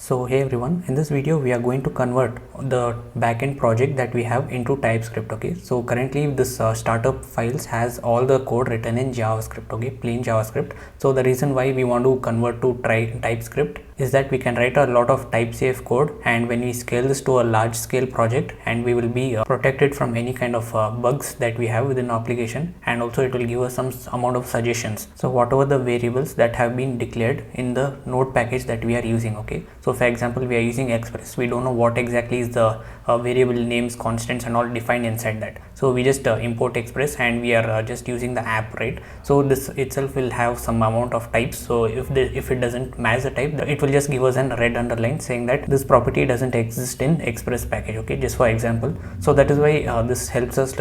So hey everyone, in this video we are going to convert the backend project that we have into TypeScript. Okay, so currently this startup files has all the code written in JavaScript. Okay, plain JavaScript. So the reason why we want to convert to TypeScript is that we can write a lot of type safe code, and when we scale this to a large scale project, and we will be protected from any kind of bugs that we have within the application, and also it will give us some amount of suggestions. So whatever the variables that have been declared in the node package that we are using. Okay, so for example, we are using Express. We don't know what exactly is the variable names, constants and all defined inside that. So we just import Express, and we are just using the app, right? So this itself will have some amount of types. So if it doesn't match the type, it will just give us a red underline saying that this property doesn't exist in Express package. Okay, just for example. So that is why this helps us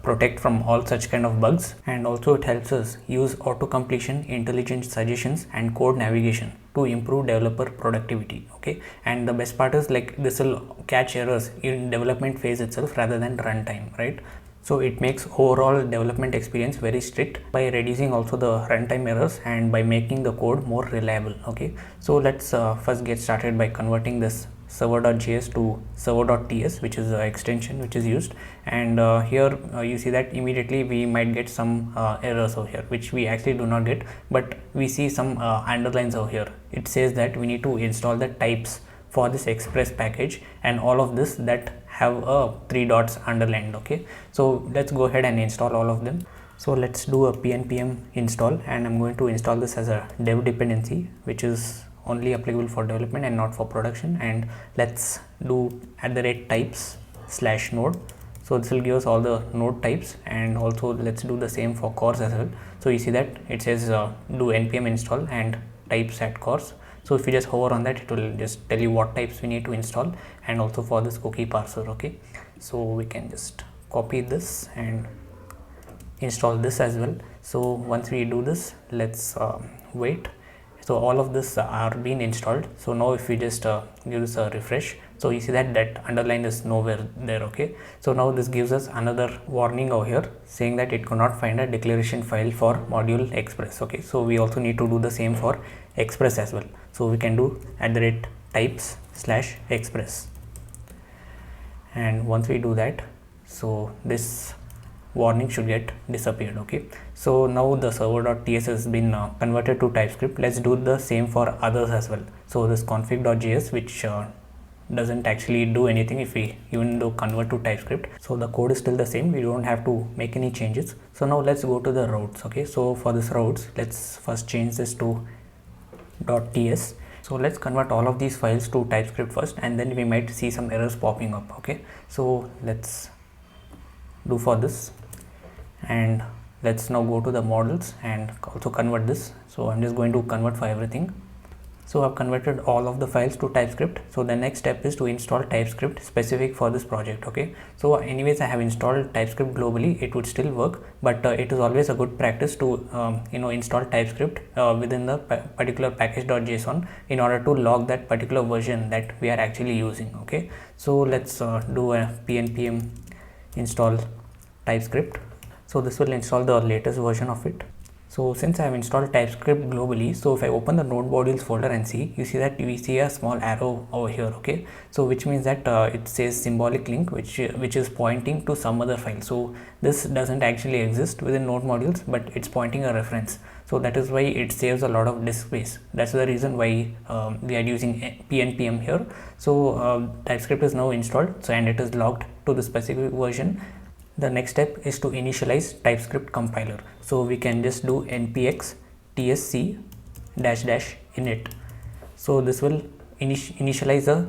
protect from all such kind of bugs, and also it helps us use auto completion, intelligent suggestions and code navigation to improve developer productivity. Okay, and the best part is like this will catch errors in development phase itself rather than runtime, right? So it makes overall development experience very strict by reducing also the runtime errors and by making the code more reliable. Okay, so let's first get started by converting this server.js to server.ts, which is the extension which is used. And here you see that immediately we might get some errors over here, which we actually do not get, but we see some underlines over here. It says that we need to install the types for this Express package, and all of this that have a 3 dots underlined. Okay, so let's go ahead and install all of them. So let's do a pnpm install, and I'm going to install this as a dev dependency, which is only applicable for development and not for production. And let's do @types/node. So this will give us all the node types, and also let's do the same for cores as well. So you see that it says do npm install and types at cores. So if you just hover on that, it will just tell you what types we need to install, and also for this cookie parser. Okay, so we can just copy this and install this as well. So once we do this, let's wait. So all of this are being installed. So now if we just give this a refresh, so you see that underline is nowhere there. Okay, so now this gives us another warning over here saying that it cannot find a declaration file for module Express. Okay, so we also need to do the same for Express as well. So we can do @types/express, and once we do that, so this warning should get disappeared. Okay, so now the server.ts has been converted to TypeScript. Let's do the same for others as well. So this config.js, which doesn't actually do anything if we even though convert to TypeScript. So the code is still the same, we don't have to make any changes. So now let's go to the routes. Okay, so for this routes, let's first change this to .ts. So let's convert all of these files to TypeScript first, and then we might see some errors popping up. Okay, so let's do for this, and let's now go to the models and also convert this. So I'm just going to convert for everything. So I've converted all of the files to TypeScript. So the next step is to install TypeScript specific for this project. Okay, so anyways, I have installed TypeScript globally. It would still work, but it is always a good practice to install TypeScript within the particular package.json in order to log that particular version that we are actually using. Okay, so let's do a pnpm install TypeScript. So this will install the latest version of it. So since I have installed TypeScript globally, so if I open the node modules folder and see, you see that we see a small arrow over here. Okay, so which means that it says symbolic link, which is pointing to some other file. So this doesn't actually exist within node modules, but it's pointing a reference. So that is why it saves a lot of disk space. That's the reason why we are using pnpm here. So TypeScript is now installed, so and it is logged to the specific version. The next step is to initialize TypeScript compiler. So we can just do npx tsc --init. So this will initialize the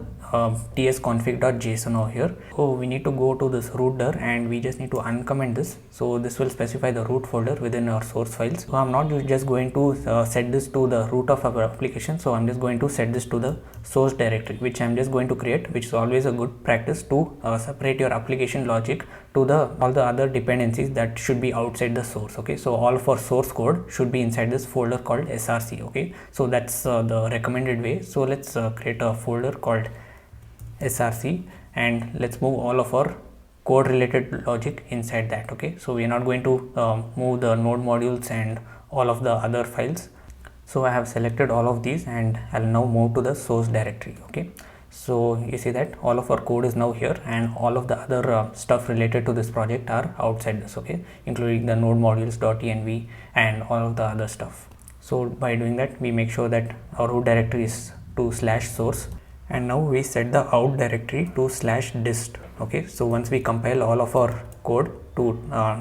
tsconfig.json over here. So we need to go to this root dir, and we just need to uncomment this. So this will specify the root folder within our source files. So I'm not just going to set this to the root of our application. So I'm just going to set this to the source directory, which I'm just going to create, which is always a good practice to separate your application logic to all the other dependencies that should be outside the source. Okay, so all of our source code should be inside this folder called src. Okay, so that's the recommended way. So let's create a folder called src, and let's move all of our code related logic inside that. Okay, so we are not going to move the node modules and all of the other files. So I have selected all of these and I'll now move to the source directory. Okay, so you see that all of our code is now here, and all of the other stuff related to this project are outside this, okay, including the node modules.env and all of the other stuff. So by doing that, we make sure that our root directory is to /source, and now we set the out directory to /dist. Okay, so once we compile all of our code to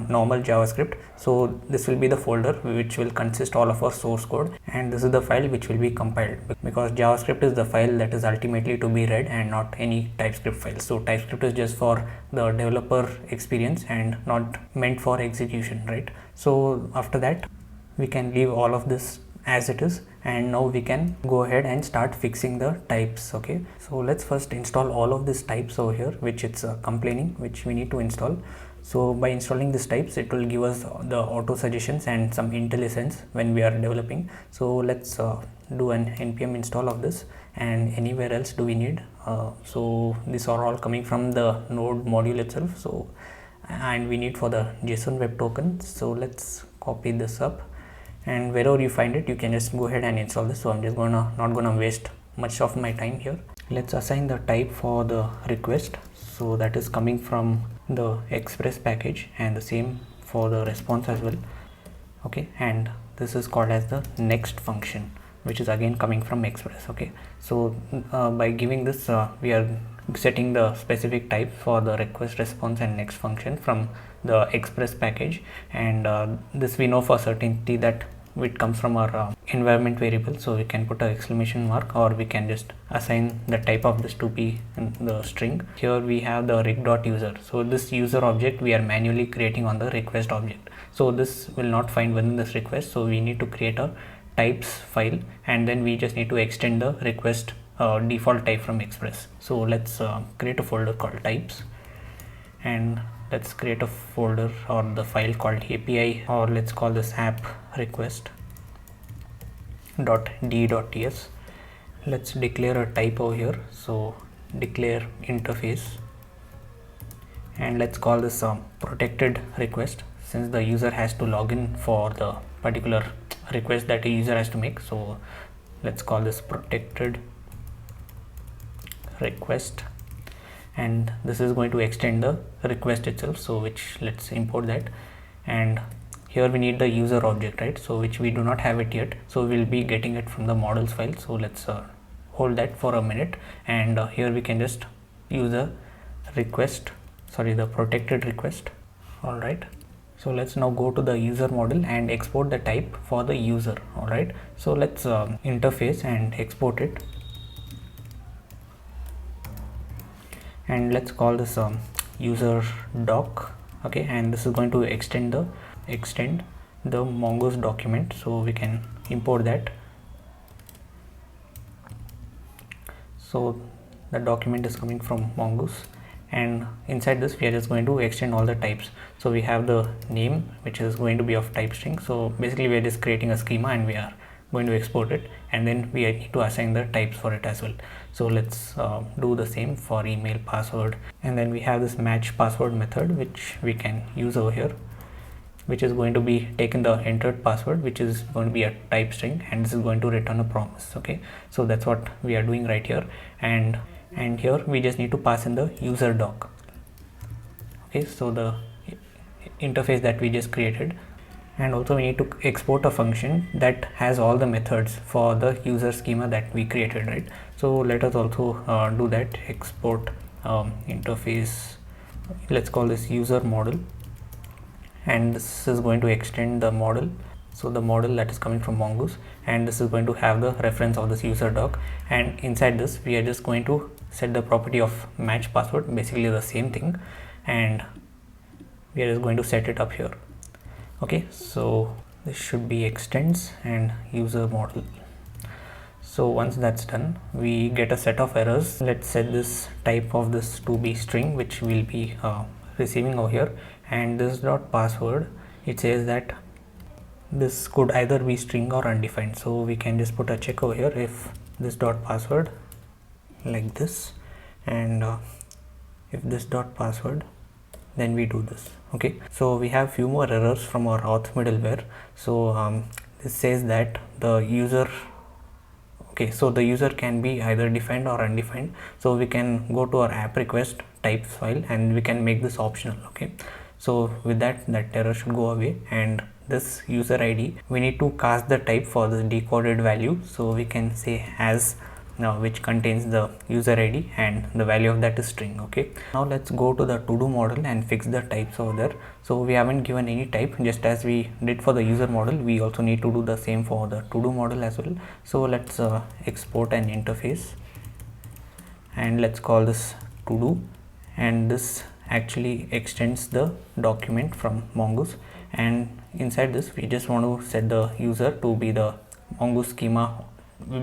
normal JavaScript, so this will be the folder which will consist all of our source code, and this is the file which will be compiled, because JavaScript is the file that is ultimately to be read and not any TypeScript file. So TypeScript is just for the developer experience and not meant for execution, right? So after that, we can leave all of this as it is, and now we can go ahead and start fixing the types. Okay, so let's first install all of these types over here, which it's complaining, which we need to install. So by installing these types, it will give us the auto suggestions and some IntelliSense when we are developing. So let's do an npm install of this, and anywhere else do we need. So these are all coming from the node module itself. So, and we need for the JSON web token. So let's copy this up, and wherever you find it, you can just go ahead and install this. So I'm just not gonna waste much of my time here. Let's assign the type for the request, so that is coming from the Express package, and the same for the response as well. Okay, and this is called as the next function, which is again coming from Express. Okay, so by giving this, we are setting the specific type for the request, response and next function from the Express package, and this we know for certainty that it comes from our environment variable. So we can put an exclamation mark, or we can just assign the type of this to be the string. Here we have the rig.user. So this user object we are manually creating on the request object, so this will not find within this request. So we need to create a types file, and then we just need to extend the request default type from Express. So let's create a folder called types, and let's create a folder or the file called API, or let's call this app request.d.ts. Let's declare a type over here. So declare interface, and let's call this protected request, since the user has to log in for the particular request that the user has to make. So let's call this protected request, and this is going to extend the request itself. So which, let's import that, and here we need the user object, right? So which we do not have it yet, so we'll be getting it from the models file. So let's hold that for a minute, and here we can just use a request, the protected request. All right, so let's now go to the user model and export the type for the user. All right, so let's interface and export it, and let's call this user doc. Okay, and this is going to extend the Mongoose document, so we can import that. So the document is coming from Mongoose, and inside this we are just going to extend all the types. So we have the name, which is going to be of type string. So basically we are just creating a schema, and we are going to export it, and then we need to assign the types for it as well. So let's do the same for email, password, and then we have this match password method, which we can use over here, which is going to be taken the entered password, which is going to be a type string, and this is going to return a promise. Okay, so that's what we are doing right here, and here we just need to pass in the user doc. Okay, so the interface that we just created, and also we need to export a function that has all the methods for the user schema that we created, right? So let us also do that. Export interface, let's call this user model, and this is going to extend the model. So the model that is coming from Mongoose, and this is going to have the reference of this user doc, and inside this we are just going to set the property of match password, basically the same thing, and we are just going to set it up here. Okay, so this should be extends and user model. So once that's done, we get a set of errors. Let's set this type of this to be string, which will be receiving over here, and this dot password, it says that this could either be string or undefined. So we can just put a check over here if this dot password like this, and if this dot password, then we do this. Okay, so we have few more errors from our auth middleware. So this says that the user, okay, so the user can be either defined or undefined. So we can go to our app request types file and we can make this optional. Okay, so with that error should go away. And this user id, we need to cast the type for the decoded value, so we can say as now, which contains the user id and the value of that is string. Okay, now let's go to the to do model and fix the types over there. So we haven't given any type, just as we did for the user model, we also need to do the same for the to do model as well. So let's export an interface and let's call this to do, and this actually extends the document from Mongoose. And inside this we just want to set the user to be the Mongoose schema,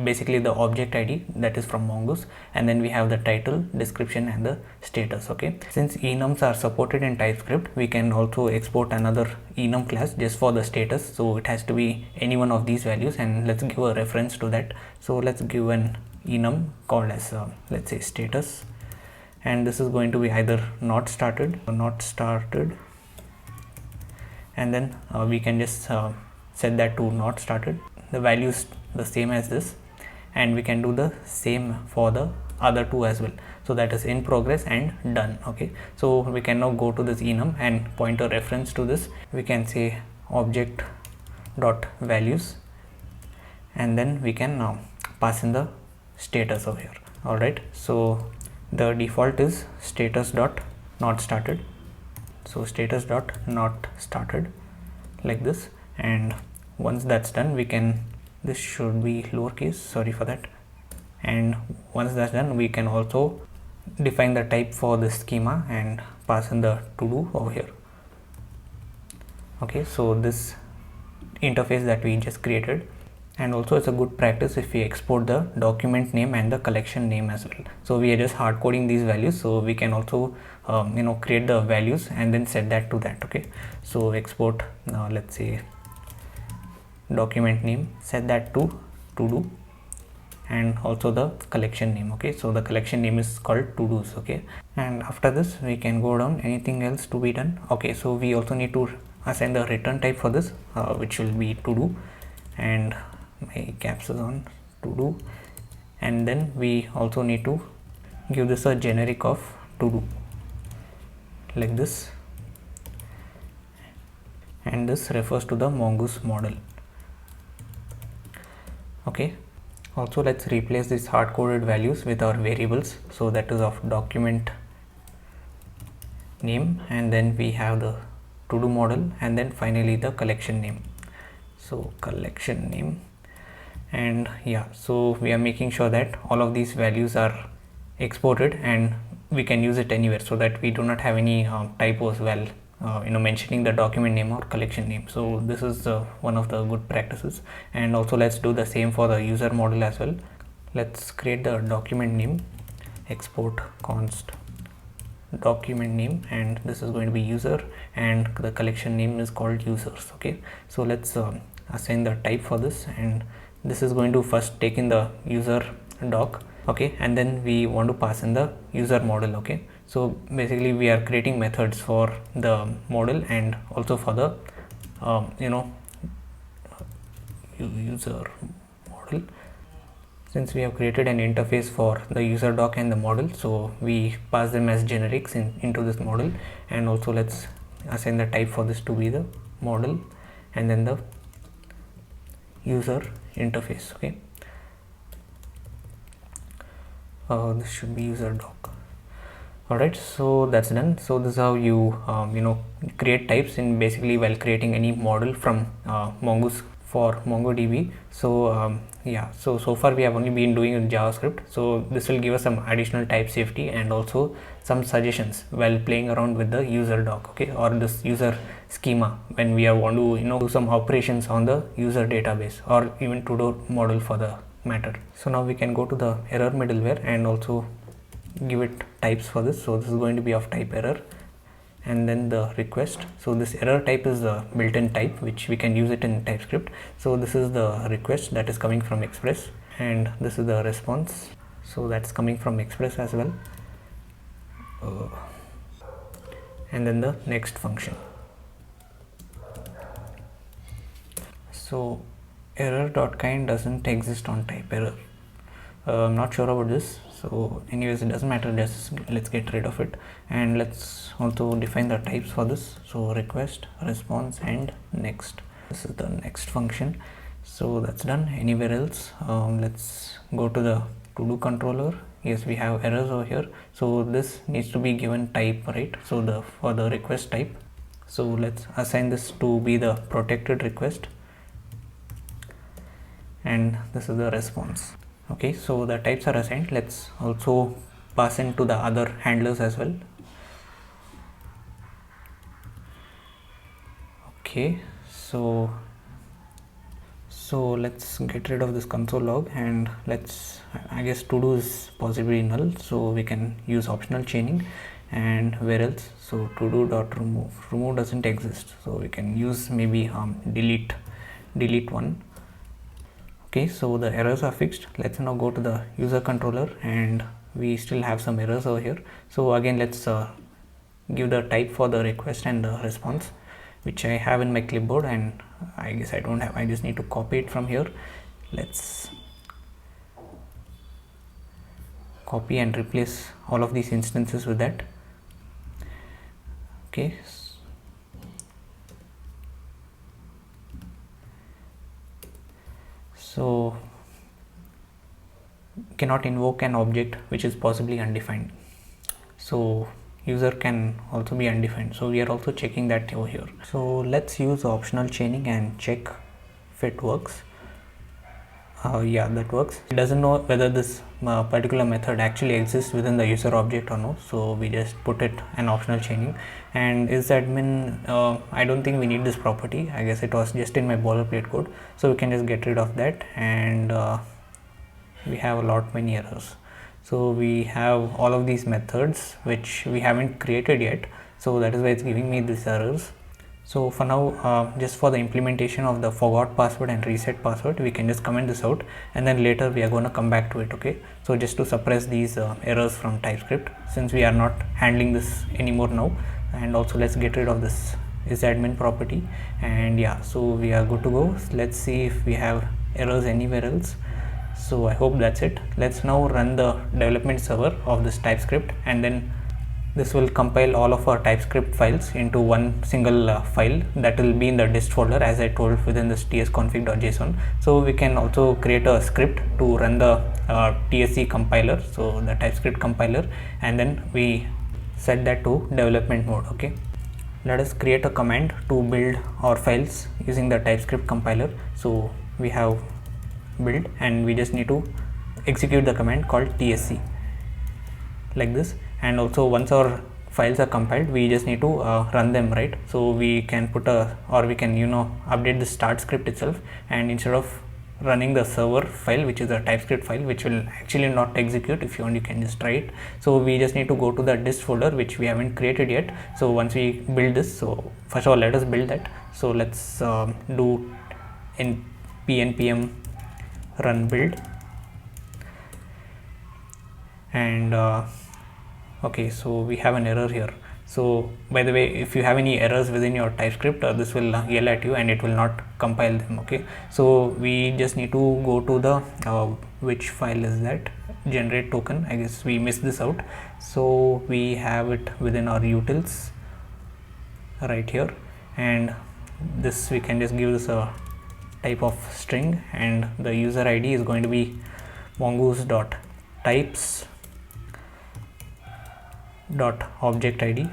basically the object id that is from Mongoose, and then we have the title, description and the status. Okay, since enums are supported in TypeScript, we can also export another enum class just for the status, so it has to be any one of these values, and let's give a reference to that. So let's give an enum called as let's say status, and this is going to be either not started or not started, and then we can just set that to not started. The value is the same as this, and we can do the same for the other two as well, so that is in progress and done. Okay, so we can now go to this enum and point a reference to this. We can say object dot values, and then we can now pass in the status over here. All right, so the default is status dot not started, so status dot not started like this. And once that's done, we can, this should be lowercase, sorry for that, and once that's done, we can also define the type for the schema and pass in the to do over here. Okay, so this interface that we just created, and also it's a good practice if we export the document name and the collection name as well. So we are just hard coding these values, so we can also create the values and then set that to that. Okay, so export, now let's say document name, set that to do, and also the collection name. Okay, so the collection name is called to do's. Okay, and after this we can go down, anything else to be done. Okay, so we also need to assign the return type for this, which will be to do, and my caps is on to do, and then we also need to give this a generic of to do like this, and this refers to the Mongoose model. Okay, also let's replace these hard coded values with our variables, so that is of document name, and then we have the to do model, and then finally the collection name. So collection name, and yeah, so we are making sure that all of these values are exported and we can use it anywhere, so that we do not have any typos while mentioning the document name or collection name. So this is one of the good practices. And also let's do the same for the user model as well. Let's create the document name, export const document name, and this is going to be user, and the collection name is called users. Okay, so let's assign the type for this, and this is going to first take in the user doc. Okay, and then we want to pass in the user model. Okay, so basically we are creating methods for the model and also for the user model. Since we have created an interface for the user doc and the model, so we pass them as generics into this model. And also let's assign the type for this to be the model, and then the user interface. Okay, this should be user doc. Alright, so that's done. So this is how you create types in basically while creating any model from Mongoose for MongoDB. So so far we have only been doing in JavaScript, so this will give us some additional type safety and also some suggestions while playing around with the user doc, okay, or this user schema when we want to do some operations on the user database, or even to do model for the matter. So now we can go to the error middleware and also give it types for this. So this is going to be of type error, and then the request. So this error type is the built-in type which we can use it in TypeScript. So this is the request that is coming from Express, and this is the response, so that's coming from Express as well. And then the next function. So error.kind doesn't exist on type error. I'm not sure about this, so anyways it doesn't matter, just let's get rid of it. And let's also define the types for this. So request, response, and next. This is the next function. So that's done. Anywhere else, let's go to the to do controller. Yes, we have errors over here, so this needs to be given type, right? So the for the request type, so let's assign this to be the protected request, and this is the response. Okay, so the types are assigned. Let's also pass into the other handlers as well. Okay, so let's get rid of this console log, and let's, I guess to do is possibly null, so we can use optional chaining. And where else? So to do dot remove doesn't exist, so we can use maybe delete one. Okay, so the errors are fixed. Let's now go to the user controller, and we still have some errors over here. So again, let's give the type for the request and the response, which I have in my clipboard, and I guess I don't have, I just need to copy it from here. Let's copy and replace all of these instances with that. Okay, so cannot invoke an object which is possibly undefined, so user can also be undefined, so we are also checking that over here. So let's use optional chaining and check if it works. Yeah, that works. It doesn't know whether this particular method actually exists within the user object or no, so we just put it an optional chaining. And isAdmin, I don't think we need this property. I guess it was just in my boilerplate code, so we can just get rid of that. And we have a lot many errors. So we have all of these methods which we haven't created yet, so that is why it's giving me these errors. So for now, just for the implementation of the forgot password and reset password, we can just comment this out, and then later we are going to come back to it. Okay, so just to suppress these errors from TypeScript, since we are not handling this anymore now. And also let's get rid of this isAdmin property, and yeah, so we are good to go. Let's see if we have errors anywhere else. So I hope that's it. Let's now run the development server of this TypeScript, and then this will compile all of our TypeScript files into one single file that will be in the dist folder, as I told within this tsconfig.json. So we can also create a script to run the tsc compiler, so the TypeScript compiler, and then we set that to development mode. Okay, let us create a command to build our files using the TypeScript compiler. So we have build, and we just need to execute the command called tsc like this. And also once our files are compiled, we just need to run them, right? So we can put a, or we can update the start script itself, and instead of running the server file, which is a TypeScript file which will actually not execute, if you want you can just try it. So we just need to go to the dist folder which we haven't created yet. So once we build this, so first of all let us build that. So let's do npm run build, and okay, so we have an error here. So by the way, if you have any errors within your TypeScript, this will yell at you and it will not compile them. Okay, so we just need to go to the which file is that, generate token. I guess we missed this out, so we have it within our utils right here, and this we can just give this a type of string, and the user ID is going to be mongoose.types object ID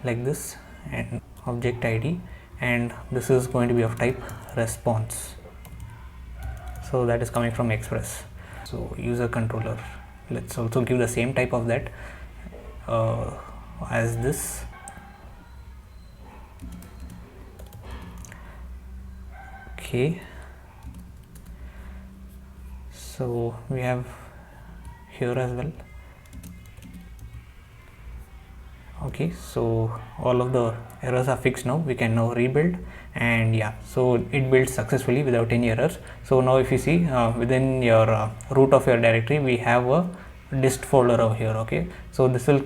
like this, and object ID, and this is going to be of type response, so that is coming from Express. So user controller, let's also give the same type of that as this. Okay, so we have here as well. Okay, so all of the errors are fixed now. We can now rebuild, and yeah, so it builds successfully without any errors. So now if you see within your root of your directory, we have a dist folder over here. Okay, so this will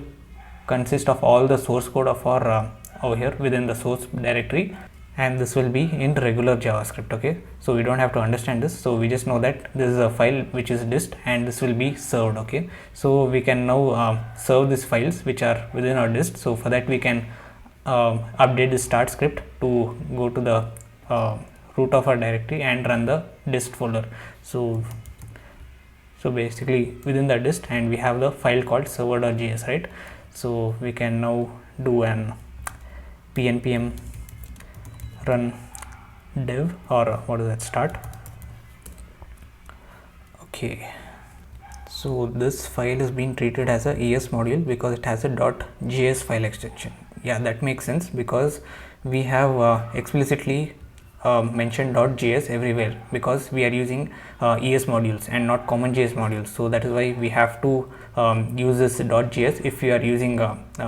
consist of all the source code of our over here within the source directory. and this will be in regular JavaScript. Okay, so we don't have to understand this, so we just know that this is a file which is dist and this will be served. Okay, so we can now serve these files which are within our dist. So for that we can update the start script to go to the root of our directory and run the dist folder. So basically within the dist, and we have the file called server.js, right? So we can now do an npm run dev, or what is that, start. Okay, so this file is being treated as a ES module because it has a .js file extension. Yeah, that makes sense because we have explicitly mentioned .js everywhere because we are using ES modules and not common JS modules. So that is why we have to use this .js if you are using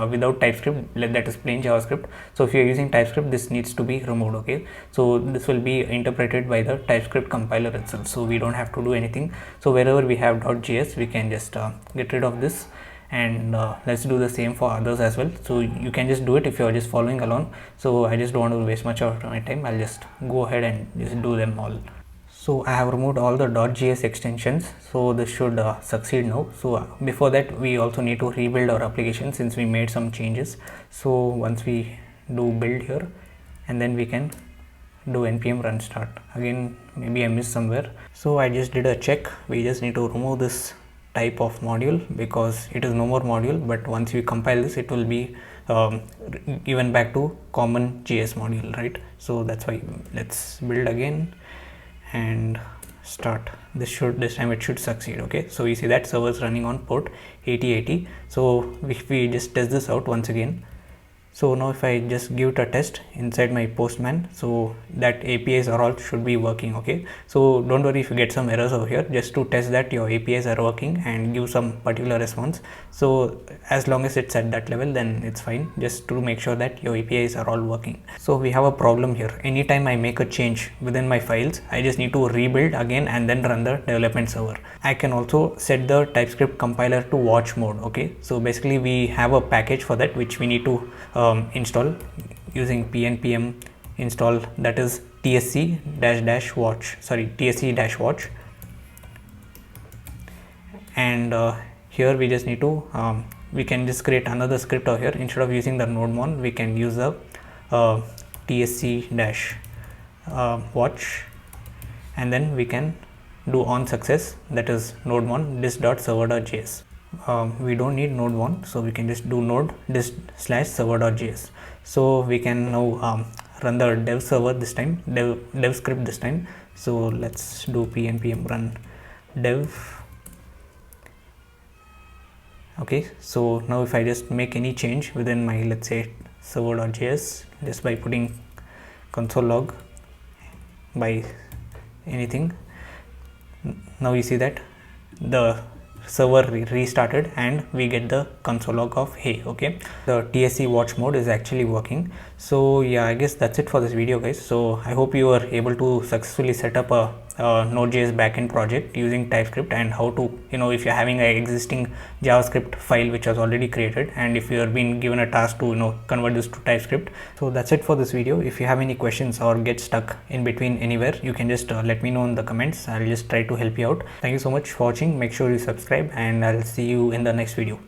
without TypeScript, that is plain JavaScript. So if you are using TypeScript, this needs to be removed. Okay, so this will be interpreted by the TypeScript compiler itself, so we don't have to do anything. So wherever we have .js, we can just get rid of this, and let's do the same for others as well. So you can just do it if you are just following along. So I just don't want to waste much of my time, I'll just go ahead and just do them all. So I have removed all the .js extensions, so this should succeed now. So before that, we also need to rebuild our application since we made some changes. So once we do build here, and then we can do npm run start. Again, maybe I missed somewhere, so I just did a check. We just need to remove this type of module because it is no more module, but once we compile this, it will be given back to common JS module, right? So that's why let's build again and start. This time it should succeed. Okay, so we see that server is running on port 8080. So if we just test this out once again, so now if I just give it a test inside my Postman, so that APIs are all should be working. Okay, so don't worry if you get some errors over here, just to test that your APIs are working and give some particular response. So as long as it's at that level, then it's fine, just to make sure that your APIs are all working. So we have a problem here. Anytime I make a change within my files, I just need to rebuild again and then run the development server. I can also set the TypeScript compiler to watch mode. Okay, so basically we have a package for that which we need to install using npm install, that is tsc-watch, tsc-watch, and here we just need to we can just create another script over here. Instead of using the nodemon, we can use the tsc-watch, and then we can do on success, that is nodemon dist.server.js. We don't need node1, so we can just do node dist/server.js. so we can now run the dev server this time, dev script this time. So let's do npm run dev. Okay, so now if I just make any change within my, let's say, server.js, just by putting console log by anything, now you see that the server restarted and we get the console log of hey. Okay, the tsc watch mode is actually working. So yeah, I guess that's it for this video, guys. So I hope you were able to successfully set up a Node.js backend project using TypeScript, and how to, if you're having an existing JavaScript file which was already created, and if you are being given a task to convert this to TypeScript. So that's it for this video. If you have any questions or get stuck in between anywhere, you can just let me know in the comments. I'll just try to help you out. Thank you so much for watching. Make sure you subscribe, and I'll see you in the next video.